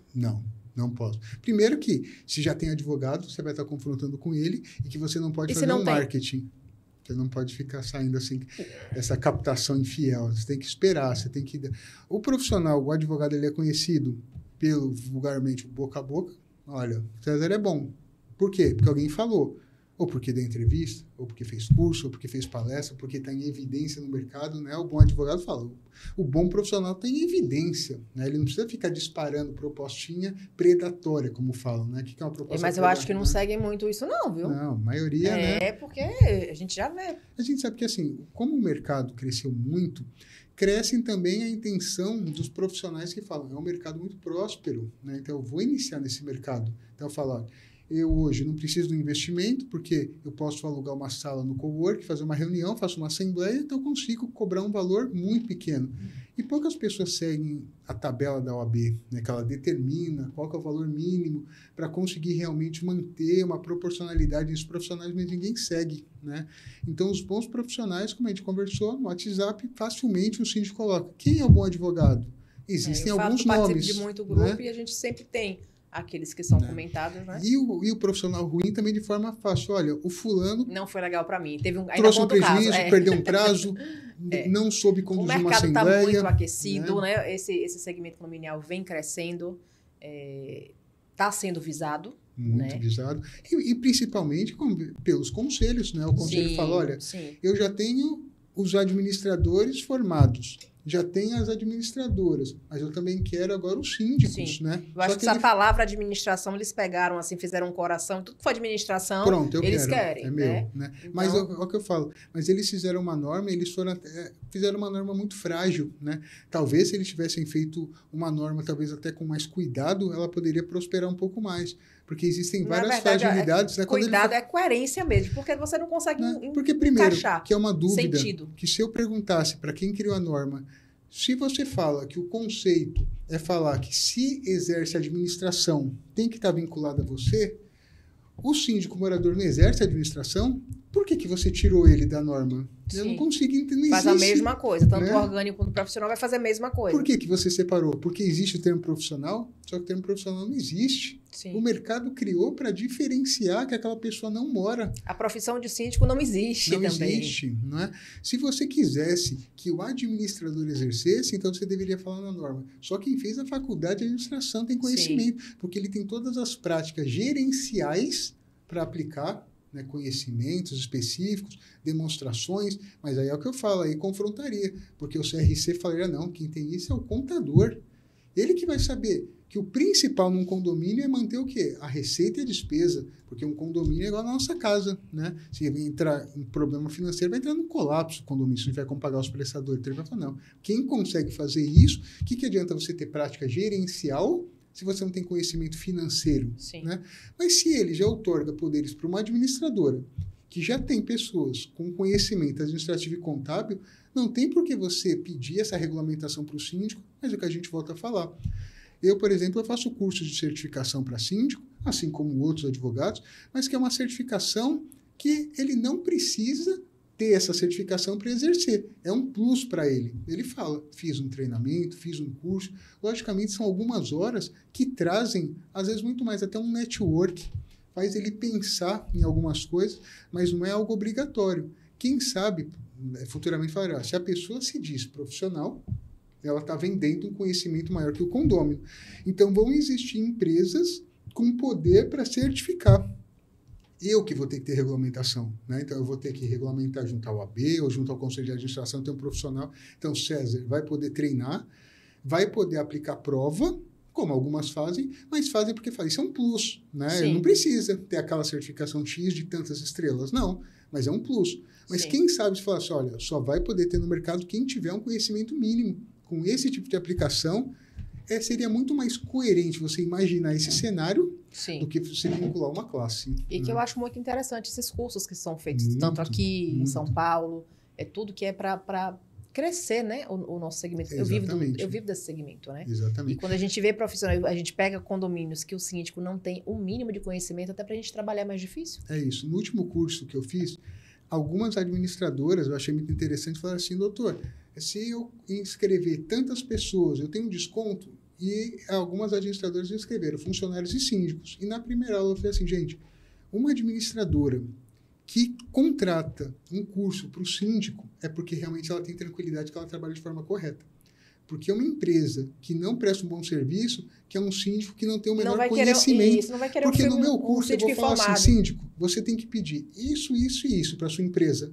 Não posso. Primeiro que, se já tem advogado, você vai estar confrontando com ele e que você não pode fazer um marketing. Você não pode ficar saindo assim, essa captação infiel. Você tem que esperar, você tem que... O profissional, o advogado, ele é conhecido pelo, vulgarmente, boca a boca. Olha, César é bom. Por quê? Porque alguém falou. Ou porque deu entrevista, ou porque fez curso, ou porque fez palestra, porque está em evidência no mercado, né? O bom advogado fala. O bom profissional está em evidência, né? Ele não precisa ficar disparando propostinha predatória, como falam, né? O que é uma proposta mas eu acho que não seguem muito isso não, viu? Não, a maioria, né? É, porque a gente já vê. A gente sabe que, assim, como o mercado cresceu muito, crescem também a intenção dos profissionais que falam, é um mercado muito próspero, né? Então, eu vou iniciar nesse mercado. Então, eu falo, olha, eu hoje não preciso do investimento, porque eu posso alugar uma sala no cowork, fazer uma reunião, faço uma assembleia, então eu consigo cobrar um valor muito pequeno. E poucas pessoas seguem a tabela da OAB, né, que ela determina qual que é o valor mínimo para conseguir realmente manter uma proporcionalidade entre os profissionais, mas ninguém segue, né? Então, os bons profissionais, como a gente conversou no WhatsApp, facilmente o síndico coloca. Quem é o bom advogado? Existem alguns nomes. Eu participo de muito grupo, né? E a gente sempre tem aqueles que são comentados, né? E o profissional ruim também de forma fácil. Olha, o fulano... Não foi legal para mim. Teve trouxe um prejuízo, perdeu um prazo, não soube conduzir uma assembleia. O mercado está muito aquecido, né? Esse segmento condominial vem crescendo, está sendo visado. Muito visado. E principalmente pelos conselhos, né? O conselho fala, olha, eu já tenho os administradores formados, já tem as administradoras, mas eu também quero agora os síndicos, né? Eu acho que essa palavra administração, eles pegaram assim, fizeram um coração, tudo que for administração, pronto, eles querem. É meu, né? Então... Mas é o que eu falo, mas eles fizeram uma norma, fizeram uma norma muito frágil, né? Talvez se eles tivessem feito uma norma, talvez até com mais cuidado, ela poderia prosperar um pouco mais. Porque existem várias fragilidades. Né? Cuidado é coerência mesmo, porque você não consegue porque primeiro, encaixar que é uma dúvida, sentido. Que se eu perguntasse para quem criou a norma, se você fala que o conceito é falar que se exerce a administração tem que estar vinculado a você, o síndico morador não exerce a administração, por que você tirou ele da norma? Sim. Eu não consigo entender. Faz a mesma coisa, tanto o orgânico quanto o profissional vai fazer a mesma coisa. Por que você separou? Porque existe o termo profissional, só que o termo profissional não existe. Sim. O mercado criou para diferenciar que aquela pessoa não mora. A profissão de síndico não existe também. Não existe, não é? Se você quisesse que o administrador exercesse, então você deveria falar na norma. Só quem fez a faculdade de administração tem conhecimento, porque ele tem todas as práticas gerenciais para aplicar, né, conhecimentos específicos, demonstrações, mas aí é o que eu falo, aí confrontaria, porque o CRC falaria, não, quem tem isso é o contador. Ele que vai saber que o principal num condomínio é manter o quê? A receita e a despesa, porque um condomínio é igual a nossa casa, né? Se entrar um problema financeiro, vai entrar no colapso o condomínio, se não tiver como pagar os prestadores. Então ele vai falar, não, quem consegue fazer isso, o que adianta você ter prática gerencial se você não tem conhecimento financeiro? Né? Mas se ele já outorga poderes para uma administradora, que já tem pessoas com conhecimento administrativo e contábil, não tem por que você pedir essa regulamentação para o síndico, mas é o que a gente volta a falar. Eu, por exemplo, eu faço curso de certificação para síndico, assim como outros advogados, mas que é uma certificação que ele não precisa ter essa certificação para exercer. É um plus para ele. Ele fala, fiz um treinamento, fiz um curso. Logicamente, são algumas horas que trazem, às vezes, muito mais, até um network. Faz ele pensar em algumas coisas, mas não é algo obrigatório. Quem sabe, futuramente falará, se a pessoa se diz profissional, ela está vendendo um conhecimento maior que o condômino. Então, vão existir empresas com poder para certificar. Eu que vou ter que ter regulamentação, né? Então, eu vou ter que regulamentar junto ao AB ou junto ao Conselho de Administração, ter um profissional. Então, César vai poder treinar, vai poder aplicar prova, como algumas fazem, mas fazem porque fazem. Isso é um plus, né? Não precisa ter aquela certificação X de tantas estrelas, não, mas é um plus. Mas Sim. Quem sabe se falar assim, olha, só vai poder ter no mercado quem tiver um conhecimento mínimo com esse tipo de aplicação, seria muito mais coerente você imaginar esse cenário Sim. do que você vincular uma classe. E que eu acho muito interessante esses cursos que são feitos, tanto aqui em São Paulo, tudo que é para crescer, né, o nosso segmento. Eu vivo desse segmento, né? Exatamente. E quando a gente vê profissional, a gente pega condomínios que o síndico não tem o mínimo de conhecimento, até para a gente trabalhar é mais difícil. É isso. No último curso que eu fiz, algumas administradoras, eu achei muito interessante, falaram assim, doutor, se eu inscrever tantas pessoas, eu tenho um desconto? E algumas administradoras escreveram, funcionários e síndicos. E na primeira aula eu falei assim, gente, uma administradora que contrata um curso para o síndico é porque realmente ela tem tranquilidade que ela trabalha de forma correta. Porque é uma empresa que não presta um bom serviço, que é um síndico que não tem o menor conhecimento. Não vai querer porque no meu curso eu vou falar informado. assim, síndico, você tem que pedir isso, isso e isso para sua empresa.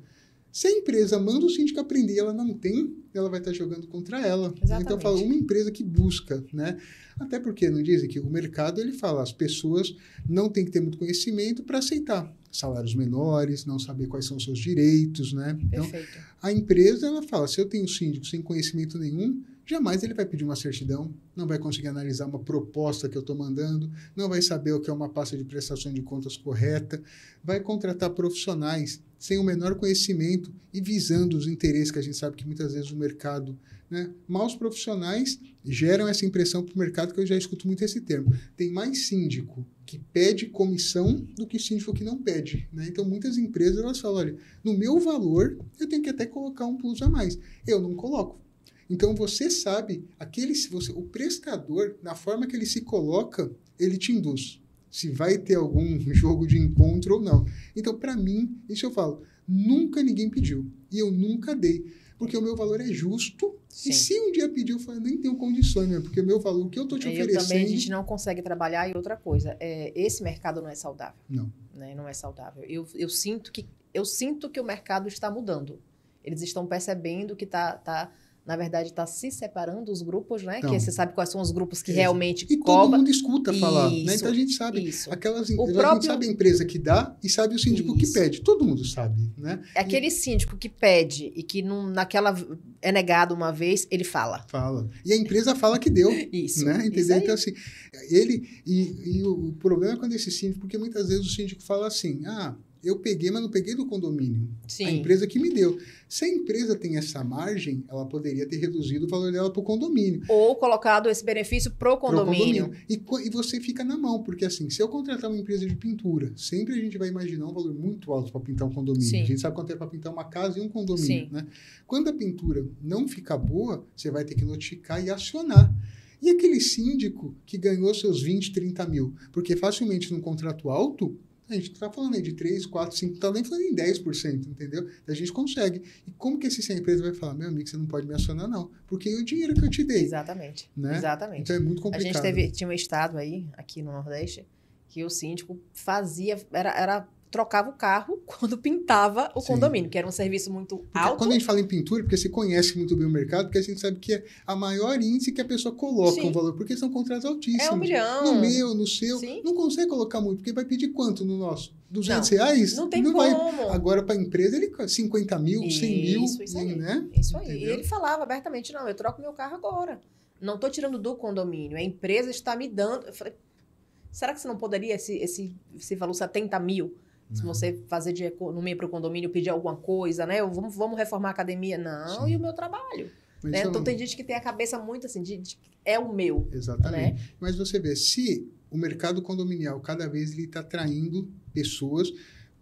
Se a empresa manda o síndico aprender e ela não tem, ela vai estar jogando contra ela. Exatamente. Então, eu falo, uma empresa que busca, né? Até porque, não dizem que o mercado, ele fala, as pessoas não têm que ter muito conhecimento para aceitar salários menores, não saber quais são os seus direitos, né? Então, Perfeito. A empresa, ela fala, se eu tenho um síndico sem conhecimento nenhum, jamais ele vai pedir uma certidão, não vai conseguir analisar uma proposta que eu estou mandando, não vai saber o que é uma pasta de prestação de contas correta, vai contratar profissionais sem o menor conhecimento e visando os interesses que a gente sabe que muitas vezes o mercado, né? Maus profissionais geram essa impressão para o mercado, que eu já escuto muito esse termo. Tem mais síndico que pede comissão do que síndico que não pede, né? Então, muitas empresas, elas falam, olha, no meu valor, eu tenho que até colocar um plus a mais. Eu não coloco. Então, você sabe, o prestador, na forma que ele se coloca, ele te induz. Se vai ter algum jogo de encontro ou não. Então, para mim, isso eu falo, nunca ninguém pediu. E eu nunca dei. Porque o meu valor é justo. Sim. E se um dia pedir, eu falo, nem tenho condições, né? Porque o meu valor, o que eu estou te oferecendo... Também a gente não consegue trabalhar. E outra coisa, esse mercado não é saudável. Não. Né? Não é saudável. Eu sinto que o mercado está mudando. Eles estão percebendo que na verdade, está se separando os grupos, né? Então, que você sabe quais são os grupos que realmente cobram. Todo mundo escuta falar, né? Então, a gente sabe. A gente sabe a empresa que dá e sabe o síndico que pede. Todo mundo sabe, né? Aquele síndico que pede e que naquela é negado uma vez, ele fala. Fala. E a empresa fala que deu. Isso. Né? Entendeu? Então, assim, o problema é quando esse síndico, porque muitas vezes o síndico fala assim, eu peguei, mas não peguei do condomínio. Sim. A empresa que me deu. Se a empresa tem essa margem, ela poderia ter reduzido o valor dela para o condomínio. Ou colocado esse benefício pro condomínio. E você fica na mão, porque assim, se eu contratar uma empresa de pintura, sempre a gente vai imaginar um valor muito alto para pintar um condomínio. Sim. A gente sabe quanto é para pintar uma casa e um condomínio. Né? Quando a pintura não ficar boa, você vai ter que notificar e acionar. E aquele síndico que ganhou seus 20, 30 mil? Porque facilmente num contrato alto, a gente está falando aí de 3, 4, 5, está nem falando em 10%, entendeu? A gente consegue. E como que essa empresa vai falar, meu amigo, você não pode me acionar, não? Porque o dinheiro que eu te dei. Exatamente. Né? Exatamente. Então é muito complicado. A gente tinha um estado aí, aqui no Nordeste, que o síndico trocava o carro quando pintava o condomínio, que era um serviço muito alto. Quando a gente fala em pintura, porque você conhece muito bem o mercado, porque a gente sabe que é a maior índice que a pessoa coloca o valor, porque são contratos altíssimos. É 1 milhão. No meu, no seu, Sim. Não consegue colocar muito, porque vai pedir quanto no nosso? R$200? Não tem como. Agora, para a empresa, ele 50 mil, 100 mil. Isso aí. Né? Isso aí. Entendeu? E ele falava abertamente, não, eu troco meu carro agora. Não estou tirando do condomínio, a empresa está me dando. Eu falei, será que você não poderia esse valor 70 mil? Se você fazer de economia para o condomínio, pedir alguma coisa, né? Vamos reformar a academia. Não, Sim. E o meu trabalho. Né? Então, tem gente que tem a cabeça muito assim, é o meu. Exatamente. Né? Mas você vê, se o mercado condominial, cada vez ele está atraindo pessoas,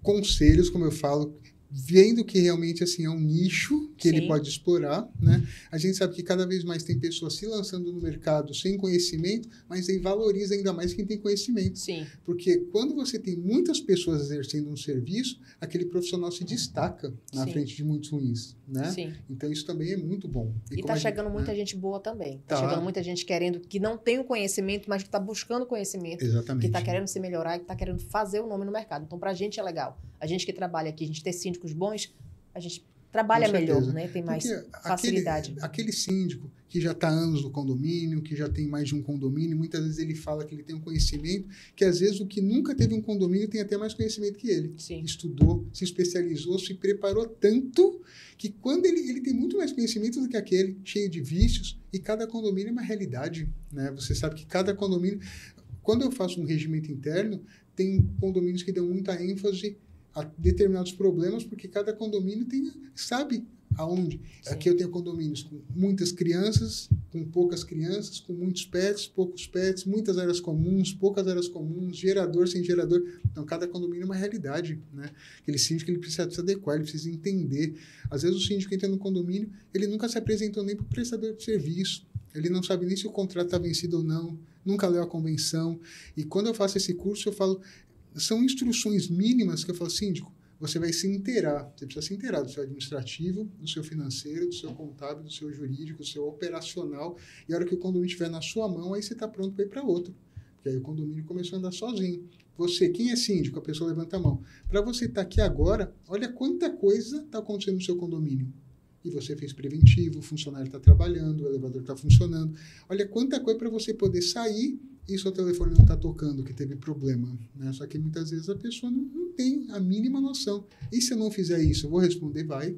conselhos, como eu falo, vendo que realmente assim é um nicho que ele Sim. pode explorar, né? A gente sabe que cada vez mais tem pessoas se lançando no mercado sem conhecimento, mas aí valoriza ainda mais quem tem conhecimento. Sim. Porque quando você tem muitas pessoas exercendo um serviço, aquele profissional se destaca na Sim. frente de muitos ruins, né? Sim. Então isso também é muito bom. E como tá a gente, chegando muita né? gente boa também. Tá Tá. chegando muita gente querendo, que não tem o conhecimento, mas que tá buscando conhecimento. Exatamente. Que tá querendo se melhorar e que tá querendo fazer o nome no mercado. Então, pra gente é legal. A gente que trabalha aqui, a gente ter síndicos bons, a gente trabalha Com melhor, certeza. né? Tem mais Porque facilidade. aquele síndico que já está há anos no condomínio, que já tem mais de um condomínio, muitas vezes ele fala que ele tem um conhecimento, que às vezes o que nunca teve um condomínio tem até mais conhecimento que ele. Sim. Estudou, se especializou, se preparou tanto que quando ele tem muito mais conhecimento do que aquele, cheio de vícios, e cada condomínio é uma realidade, né? Você sabe que cada condomínio... Quando eu faço um regimento interno, tem condomínios que dão muita ênfase a determinados problemas, porque cada condomínio sabe aonde. Sim. Aqui eu tenho condomínios com muitas crianças, com poucas crianças, com muitos pets, poucos pets, muitas áreas comuns, poucas áreas comuns, gerador sem gerador. Então, cada condomínio é uma realidade, né? Aquele síndico ele precisa se adequar, ele precisa entender. Às vezes o síndico entra no condomínio, ele nunca se apresentou nem para o prestador de serviço, ele não sabe nem se o contrato está vencido ou não, nunca leu a convenção. E quando eu faço esse curso, eu falo... São instruções mínimas que eu falo, síndico, você vai se inteirar, você precisa se inteirar do seu administrativo, do seu financeiro, do seu contábil, do seu jurídico, do seu operacional, e a hora que o condomínio estiver na sua mão, aí você está pronto para ir para outro. Porque aí o condomínio começou a andar sozinho. Você, quem é síndico? A pessoa levanta a mão. Para você estar aqui agora, olha quanta coisa está acontecendo no seu condomínio. E você fez preventivo, o funcionário está trabalhando, o elevador está funcionando. Olha quanta coisa para você poder sair e seu telefone não está tocando, que teve problema, né? Só que muitas vezes a pessoa não tem a mínima noção. E se eu não fizer isso, eu vou responder, vai.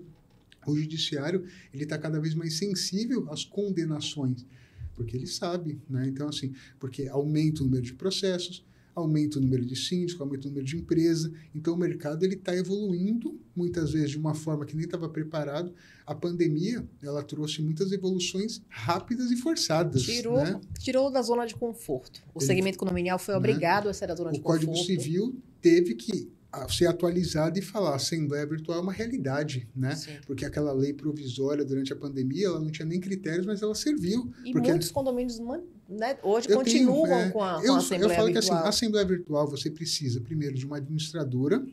O judiciário, ele está cada vez mais sensível às condenações, porque ele sabe, né? Então, assim, porque aumenta o número de processos, aumenta o número de síndicos, aumenta o número de empresa. Então, o mercado está evoluindo, muitas vezes de uma forma que nem estava preparado. A pandemia, ela trouxe muitas evoluções rápidas e forçadas. Tirou da zona de conforto. O segmento condominial foi obrigado a sair da zona de conforto. O Código Civil teve que ser atualizado e falar, a Assembleia Virtual é uma realidade, né? Sim. Porque aquela lei provisória durante a pandemia, ela não tinha nem critérios, mas ela serviu. E porque muitos condomínios, né, hoje continuam com a Assembleia Eu falo Virtual. que assim, a Assembleia Virtual você precisa, primeiro, de uma administradora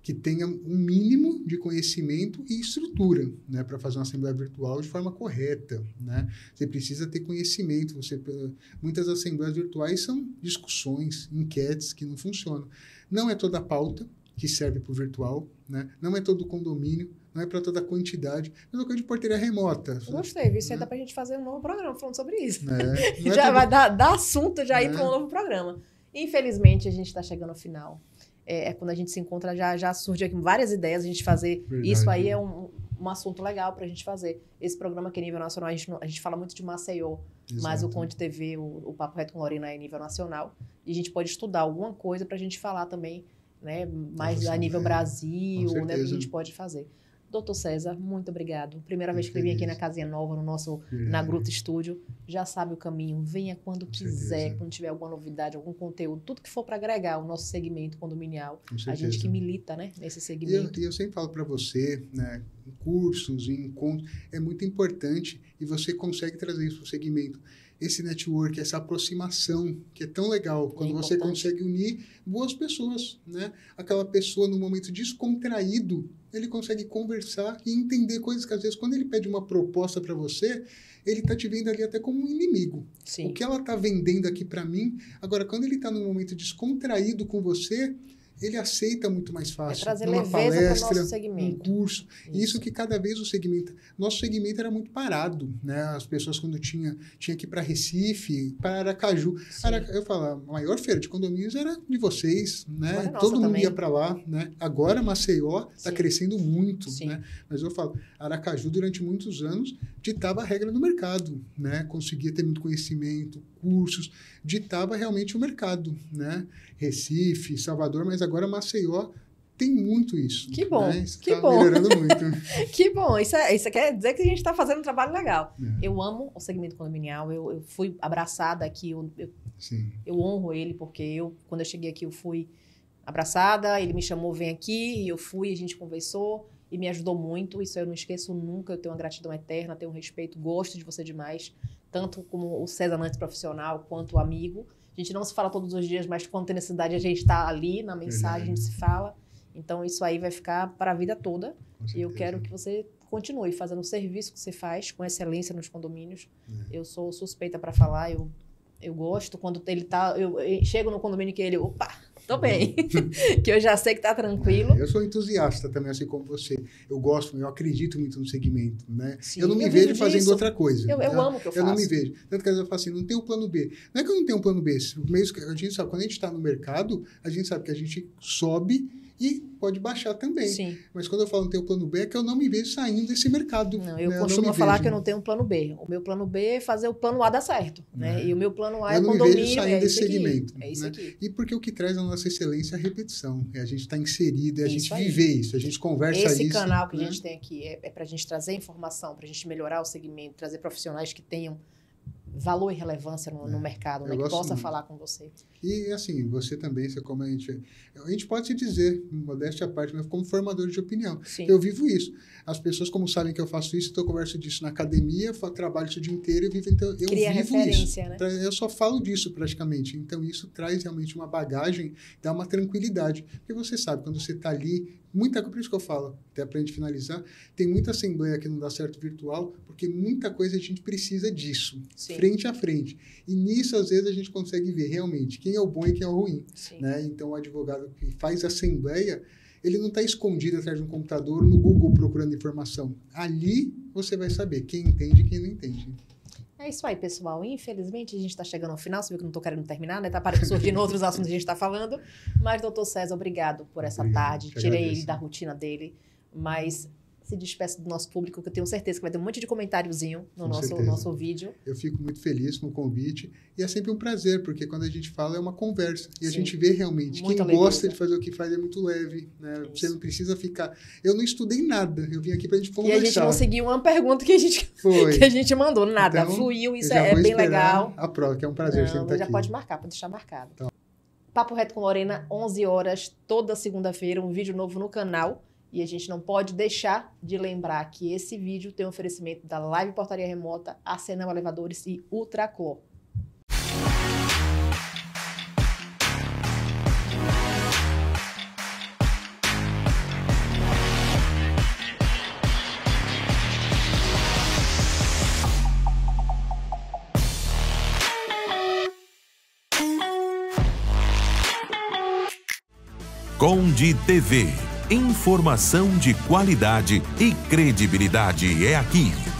que tenha um mínimo de conhecimento e estrutura, né, para fazer uma Assembleia Virtual de forma correta, né? Você precisa ter conhecimento. Muitas Assembleias Virtuais são discussões, enquetes que não funcionam. Não é toda a pauta que serve para o virtual, né? Não é todo o condomínio, não é para toda a quantidade. Mesma coisa de portaria remota. Eu gostei, isso né? aí dá pra gente fazer um novo programa falando sobre isso. Já vai dar assunto já ir para um novo programa. Infelizmente, a gente está chegando ao final. Quando a gente se encontra, já surge aqui várias ideias, a gente fazer. Verdade. Isso aí é um assunto legal para a gente fazer. Esse programa aqui é nível nacional, a gente fala muito de Maceió, Exato. mas o Conde TV, o Papo Reto com Lorena é nível nacional. E a gente pode estudar alguma coisa para a gente falar também, né, mais a nível Brasil, né, que a gente pode fazer. Doutor César, muito obrigado. Primeira vez que eu vim aqui na Casinha Nova, na Gruta Estúdio. Já sabe o caminho. Venha quando quiser, quando tiver alguma novidade, algum conteúdo, tudo que for para agregar o nosso segmento condominial. A gente que milita, né, nesse segmento. E eu sempre falo para você, né, em cursos, em encontros, é muito importante e você consegue trazer isso para o segmento. Esse network, essa aproximação, que é tão legal, quando você consegue unir boas pessoas, né? Aquela pessoa, no momento descontraído, ele consegue conversar e entender coisas que, às vezes, quando ele pede uma proposta para você, ele está te vendo ali até como um inimigo. Sim. O que ela está vendendo aqui para mim, agora, quando ele está num momento descontraído com você, ele aceita muito mais fácil. Trazer numa leveza palestra, para o nosso segmento. um curso. Isso que cada vez o segmento... Nosso segmento era muito parado, né? As pessoas, quando tinha que ir para Recife, para Aracaju. Eu falo, a maior feira de condomínios era de vocês, né? Todo mundo ia para lá, né? Agora, Maceió está crescendo muito, né? Mas eu falo, Aracaju, durante muitos anos, ditava a regra no mercado, né? Conseguia ter muito conhecimento, cursos, ditava realmente o mercado, né? Recife, Salvador, mas agora Maceió tem muito isso. Que bom, né? que tá bom. melhorando muito. Que bom, isso quer dizer que a gente está fazendo um trabalho legal. Eu amo o segmento condominial, eu fui abraçada aqui, eu honro ele, porque quando eu cheguei aqui, eu fui abraçada, ele me chamou, vem aqui, e eu fui, a gente conversou e me ajudou muito. Isso eu não esqueço nunca, eu tenho uma gratidão eterna, tenho um respeito, gosto de você demais, tanto como o César Nantes profissional, quanto o amigo. A gente não se fala todos os dias, mas quando tem necessidade a gente está ali na mensagem, a gente se fala. Então isso aí vai ficar para a vida toda. E eu quero que você continue fazendo o serviço que você faz com excelência nos condomínios. Eu sou suspeita para falar, eu gosto. Quando ele tá, eu chego no condomínio que ele, opa, tô bem. Que eu já sei que tá tranquilo. Eu sou entusiasta também, assim como você. Eu gosto, eu acredito muito no segmento, né? Sim, eu não me vejo fazendo outra coisa. Eu amo o que eu faço. Eu não me vejo. Tanto que eu falo assim, não tem um plano B. Não é que eu não tenho um plano B. Mesmo que a gente sabe, quando a gente está no mercado, a gente sabe que a gente sobe e pode baixar também. Sim. Mas quando eu falo não tenho plano B, é que eu não me vejo saindo desse mercado. Não, eu costumo falar que eu não tenho um plano B. O meu plano B é fazer o plano A dar certo. Né? E o meu plano A é condomínio. Eu não me vejo saindo desse segmento. É isso aqui. E porque o que traz a nossa excelência é a repetição. É a gente estar inserido, é a gente viver isso, a gente conversa isso. Esse canal que a gente tem aqui é para a gente trazer informação, para a gente melhorar o segmento, trazer profissionais que tenham valor e relevância no mercado, né? Que possa falar com você. E assim, você também, como a gente pode se dizer, modéstia à parte, mas como formador de opinião. Sim. Eu vivo isso. As pessoas, como sabem que eu faço isso, então eu converso disso na academia, trabalho isso o dia inteiro, eu vivo isso. Né? Eu só falo disso praticamente. Então isso traz realmente uma bagagem, dá uma tranquilidade. Porque você sabe, quando você está ali, por isso que eu falo, até para a gente finalizar, tem muita assembleia que não dá certo virtual, porque muita coisa a gente precisa disso, Sim. frente a frente. E nisso, às vezes, a gente consegue ver realmente quem é o bom e quem é o ruim. Né? Então, o advogado que faz assembleia, ele não está escondido atrás de um computador no Google procurando informação. Ali, você vai saber quem entende e quem não entende. É isso aí, pessoal. Infelizmente, a gente está chegando ao final. Você viu que eu não estou querendo terminar, né? Tá surgindo outros assuntos que a gente está falando. Mas, doutor César, obrigado por essa tarde. Tirei ele da rotina dele. Mas se despeça do nosso público, que eu tenho certeza que vai ter um monte de comentáriozinho no nosso vídeo. Eu fico muito feliz com o convite. E é sempre um prazer, porque quando a gente fala é uma conversa. E a gente vê realmente. Quem gosta de fazer o que faz é muito leve. Né? Você não precisa ficar... Eu não estudei nada. Eu vim aqui pra gente conversar. E a gente não seguiu uma pergunta que a gente mandou. Nada. Então, fluiu. Isso é bem legal. A prova, que é um prazer sempre estar aqui. Já pode marcar, pode deixar marcado. Então. Papo Reto com Lorena, 11 horas, toda segunda-feira. Um vídeo novo no canal. E a gente não pode deixar de lembrar que esse vídeo tem um oferecimento da Live Portaria Remota, Arsenal Elevadores e Ultraclor. Conde TV. Informação de qualidade e credibilidade é aqui.